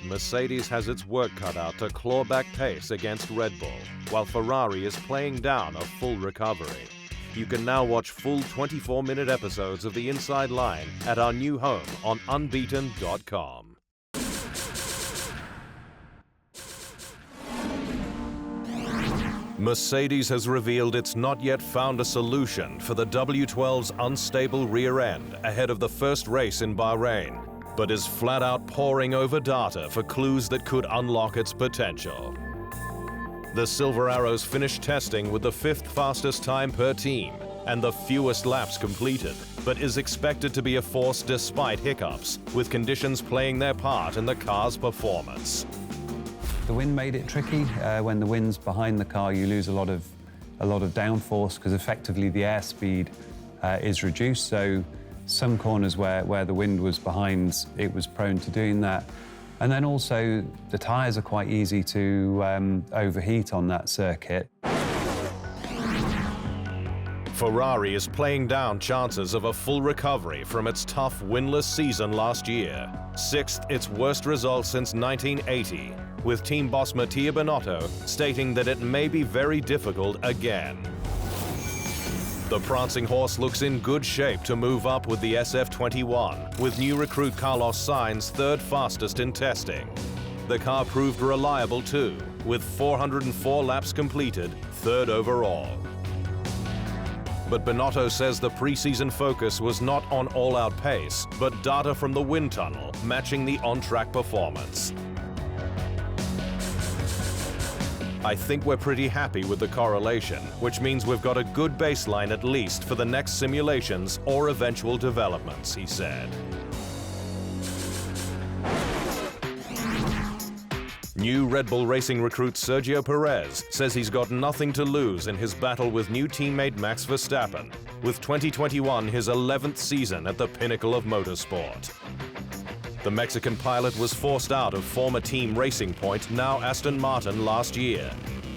Mercedes has its work cut out to claw back pace against Red Bull, while Ferrari is playing down a full recovery. You can now watch full 24-minute episodes of The Inside Line at our new home on unbeaten.com. Mercedes has revealed it's not yet found a solution for the W12's unstable rear end ahead of the first race in Bahrain, but is flat out poring over data for clues that could unlock its potential. The Silver Arrows finished testing with the 5th fastest time per team and the fewest laps completed, but is expected to be a force despite hiccups, with conditions playing their part in the car's performance. The wind made it tricky. When the wind's behind the car, you lose a lot of downforce because effectively the airspeed is reduced. So some corners where the wind was behind, it was prone to doing that. And then also the tyres are quite easy to overheat on that circuit. Ferrari is playing down chances of a full recovery from its tough winless season last year. 6th, its worst result since 1980, with team boss Mattia Binotto stating that it may be very difficult again. The prancing horse looks in good shape to move up with the SF21, with new recruit Carlos Sainz 3rd fastest in testing. The car proved reliable too, with 404 laps completed, 3rd overall. But Binotto says the preseason focus was not on all-out pace, but data from the wind tunnel matching the on-track performance. I think we're pretty happy with the correlation, which means we've got a good baseline at least for the next simulations or eventual developments, he said. New Red Bull Racing recruit Sergio Perez says he's got nothing to lose in his battle with new teammate Max Verstappen, with 2021 his 11th season at the pinnacle of motorsport. The Mexican pilot was forced out of former team Racing Point, now Aston Martin, last year,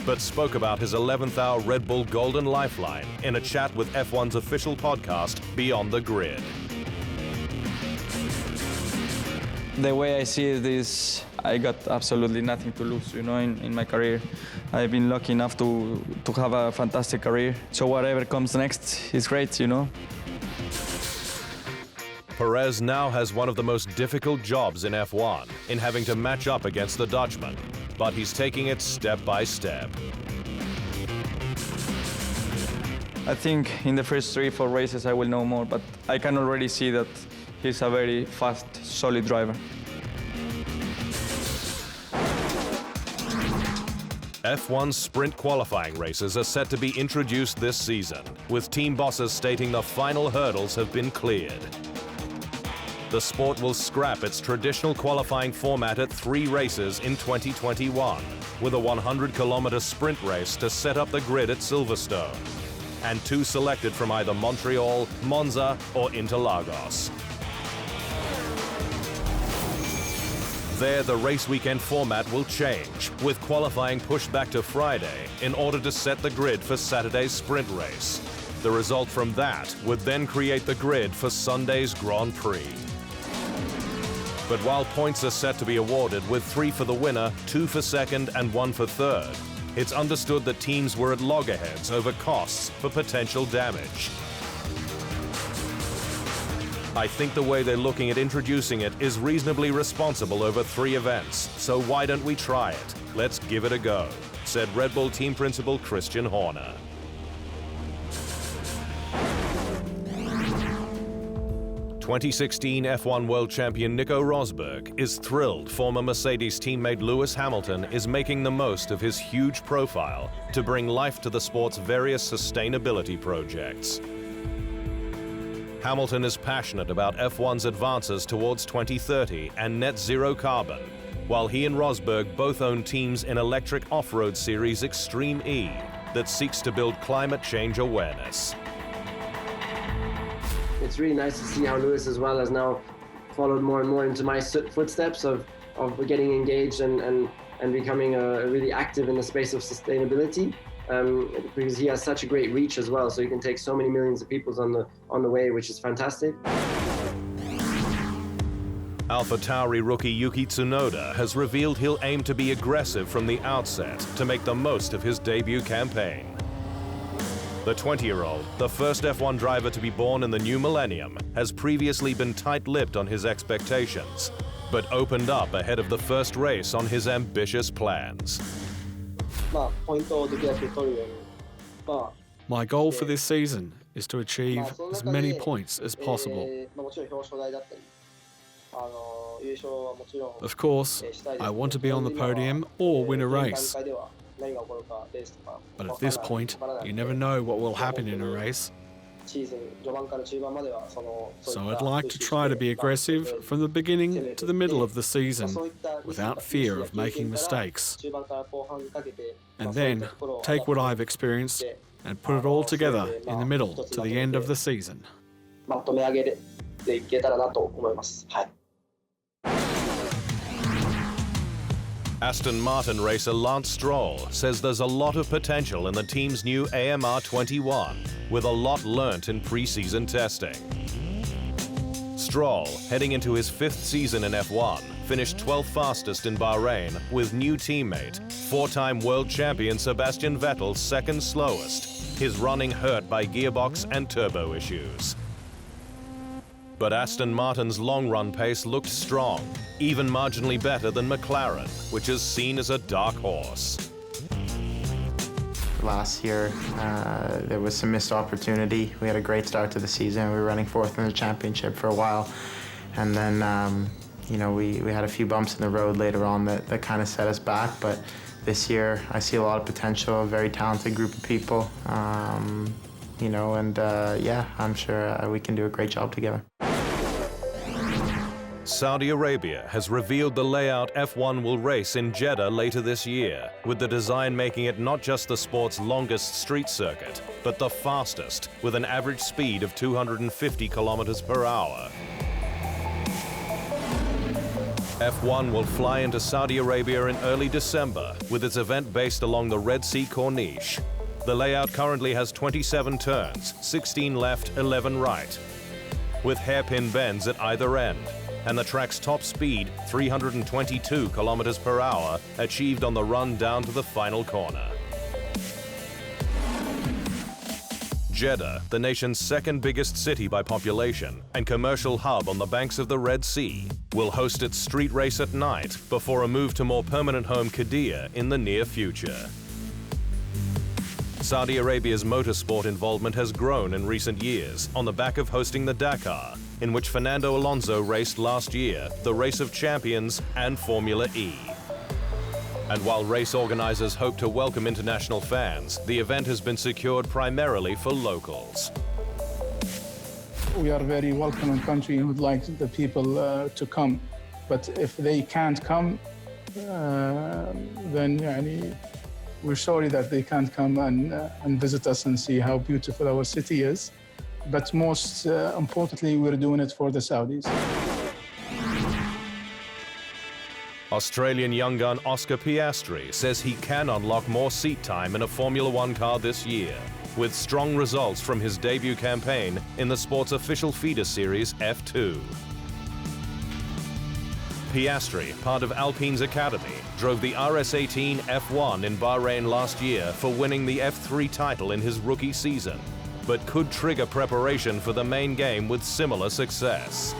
but spoke about his 11th hour Red Bull Golden Lifeline in a chat with F1's official podcast, Beyond the Grid. The way I see it is I got absolutely nothing to lose, in my career. I've been lucky enough to have a fantastic career. So whatever comes next is great, Perez now has one of the most difficult jobs in F1, in having to match up against the Dutchman, but he's taking it step by step. I think in the first 3-4 races I will know more, but I can already see that he's a very fast, solid driver. F1's sprint qualifying races are set to be introduced this season, with team bosses stating the final hurdles have been cleared. The sport will scrap its traditional qualifying format at 3 races in 2021, with a 100-kilometer sprint race to set up the grid at Silverstone, and 2 selected from either Montreal, Monza, or Interlagos. There, the race weekend format will change, with qualifying pushed back to Friday in order to set the grid for Saturday's sprint race. The result from that would then create the grid for Sunday's Grand Prix. But while points are set to be awarded with 3 for the winner, 2 for second and 1 for third, it's understood that teams were at loggerheads over costs for potential damage. I think the way they're looking at introducing it is reasonably responsible over 3 events, so why don't we try it? Let's give it a go, said Red Bull team principal Christian Horner. '16 F1 World Champion Nico Rosberg is thrilled former Mercedes teammate Lewis Hamilton is making the most of his huge profile to bring life to the sport's various sustainability projects. Hamilton is passionate about F1's advances towards 2030 and net zero carbon, while he and Rosberg both own teams in electric off-road series Extreme E that seeks to build climate change awareness. It's really nice to see how Lewis as well has now followed more and more into my footsteps of getting engaged and becoming really active in the space of sustainability. Because he has such a great reach as well, so he can take so many millions of people on the way, which is fantastic. AlphaTauri rookie Yuki Tsunoda has revealed he'll aim to be aggressive from the outset to make the most of his debut campaign. The 20-year-old, the first F1 driver to be born in the new millennium, has previously been tight-lipped on his expectations, but opened up ahead of the first race on his ambitious plans. My goal for this season is to achieve as many points as possible. Of course, I want to be on the podium or win a race. But at this point, you never know what will happen in a race. So I'd like to try to be aggressive from the beginning to the middle of the season, without fear of making mistakes. And then take what I've experienced and put it all together in the middle to the end of the season. Aston Martin racer Lance Stroll says there's a lot of potential in the team's new AMR 21, with a lot learnt in pre-season testing. Stroll, heading into his 5th season in F1, finished 12th fastest in Bahrain with new teammate, 4-time world champion Sebastian Vettel's 2nd slowest, his running hurt by gearbox and turbo issues. But Aston Martin's long-run pace looked strong, even marginally better than McLaren, which is seen as a dark horse. Last year, there was some missed opportunity. We had a great start to the season. We were running 4th in the championship for a while. And then, we had a few bumps in the road later on that kind of set us back. But this year, I see a lot of potential, a very talented group of people. I'm sure we can do a great job together. Saudi Arabia has revealed the layout F1 will race in Jeddah later this year, with the design making it not just the sport's longest street circuit, but the fastest, with an average speed of 250 kilometers per hour. F1 will fly into Saudi Arabia in early December, with its event based along the Red Sea Corniche. The layout currently has 27 turns, 16 left, 11 right, with hairpin bends at either end, and the track's top speed, 322 kilometers per hour, achieved on the run down to the final corner. Jeddah, the nation's 2nd biggest city by population and commercial hub on the banks of the Red Sea, will host its street race at night before a move to more permanent home Qiddiya in the near future. Saudi Arabia's motorsport involvement has grown in recent years on the back of hosting the Dakar, in which Fernando Alonso raced last year, the Race of Champions and Formula E. And while race organizers hope to welcome international fans, the event has been secured primarily for locals. We are a very welcoming country and would like the people to come. But if they can't come, then we're sorry that they can't come and visit us and see how beautiful our city is. But most importantly, we're doing it for the Saudis. Australian young gun Oscar Piastri says he can unlock more seat time in a Formula One car this year, with strong results from his debut campaign in the sport's official feeder series F2. Piastri, part of Alpine's academy, drove the RS18 F1 in Bahrain last year for winning the F3 title in his rookie season, but could trigger preparation for the main game with similar success.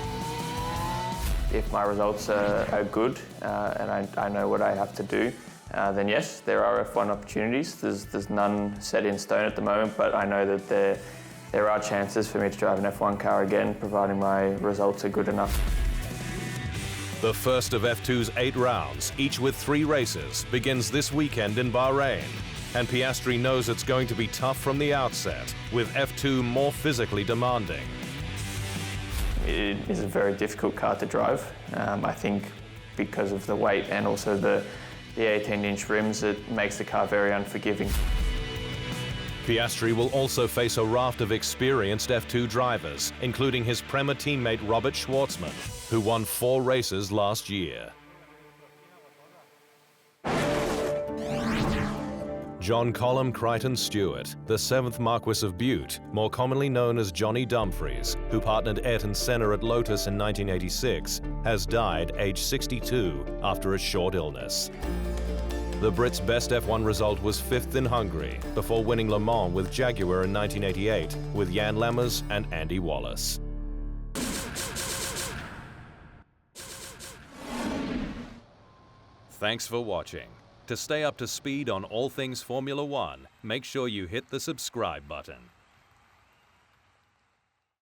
If my results are good and I know what I have to do, then yes, there are F1 opportunities. There's none set in stone at the moment, but I know that there are chances for me to drive an F1 car again, providing my results are good enough. The first of F2's 8 rounds, each with 3 races, begins this weekend in Bahrain. And Piastri knows it's going to be tough from the outset, with F2 more physically demanding. It is a very difficult car to drive. I think because of the weight and also the 18-inch rims, it makes the car very unforgiving. Piastri will also face a raft of experienced F2 drivers, including his Prema teammate Robert Schwartzman, who won 4 races last year. John Colum Crichton Stewart, the 7th Marquis of Bute, more commonly known as Johnny Dumfries, who partnered Ayrton Senna at Lotus in 1986, has died aged 62 after a short illness. The Brit's best F1 result was 5th in Hungary, before winning Le Mans with Jaguar in 1988 with Jan Lammers and Andy Wallace. Thanks for watching. To stay up to speed on all things Formula One, make sure you hit the subscribe button.